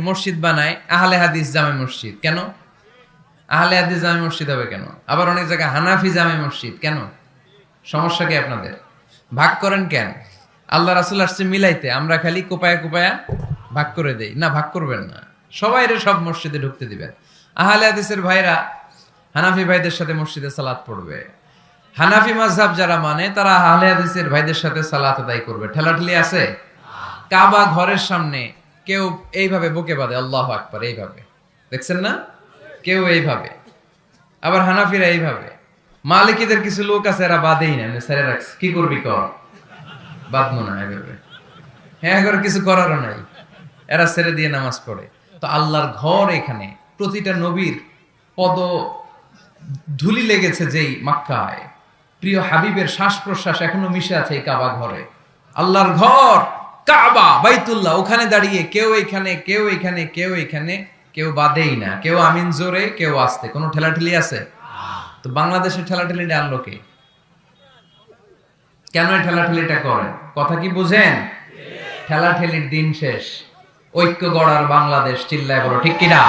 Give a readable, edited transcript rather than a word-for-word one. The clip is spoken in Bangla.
মসজিদ বানায় আহলে হাদিস জামে মসজিদ, কেন? আহলে হাদিস জামে মসজিদ হবে কেন? আবার অনেক জায়গায় হানাফি জামে মসজিদ, কেন? সমস্যা কি আপনাদের? ভাগ করেন কেন? আল্লাহ রাসূল আসছে মিলাইতে, আমরা খালি কোপায়া কোপায়া ভাগ করে দেই না। ভাগ করবেন না, সবাইরে সব মসজিদে ঢুকতে দিবেন। আহলে হাদিসের ভাইরা হানাফি ভাইদের সাথে মসজিদে সালাত পড়বে, হানাফি মাযহাব যারা মানে তারা আহলে হাদিসের ভাইদের সাথে সালাত আদায় করবে। ঠেলাঠেলি আছে? কাবা ঘরের সামনে কেউ এইভাবে বুকে বাঁধে আল্লাহু আকবার, এইভাবে দেখছেন না? কেউ এইভাবে, আবার হানাফিরা এইভাবে। মালিকীদের কিছু লোক আছে এরা বাঁধেই না, ছেড়ে রাখছে। কি করবি কর, বাঁধবো না এভাবে। হ্যাঁ, এবার কিছু করারও নাই, এরা ছেড়ে দিয়ে নামাজ পড়ে। তো আল্লাহর ঘর এখানে, প্রতিটা নবীর পদ ধুলি লেগেছে যেই মক্কায়, প্রিয় হাবিবের শ্বাস প্রশ্বাস এখনো মিশে আছে এই কাবা ঘরে। আল্লাহর ঘর কাবা বাইতুল্লাহ, ওখানে দাঁড়িয়ে কেউ এখানে কেউ এখানে কেউ এখানে, কেউ বাদেই না, কেউ আমিন জোরে কেউ আস্তে। কোনো ঠেলাঠেলি আছে? তো বাংলাদেশের ঠেলাঠেলিটা আনলো কে? কেন এই ঠেলাঠেলিটা করেন? কথা কি বুঝেন? ঠেলাঠেলির দিন শেষ, ঐক্য গড়ার বাংলাদেশ। চিল্লায় বলো ঠিক কিনা?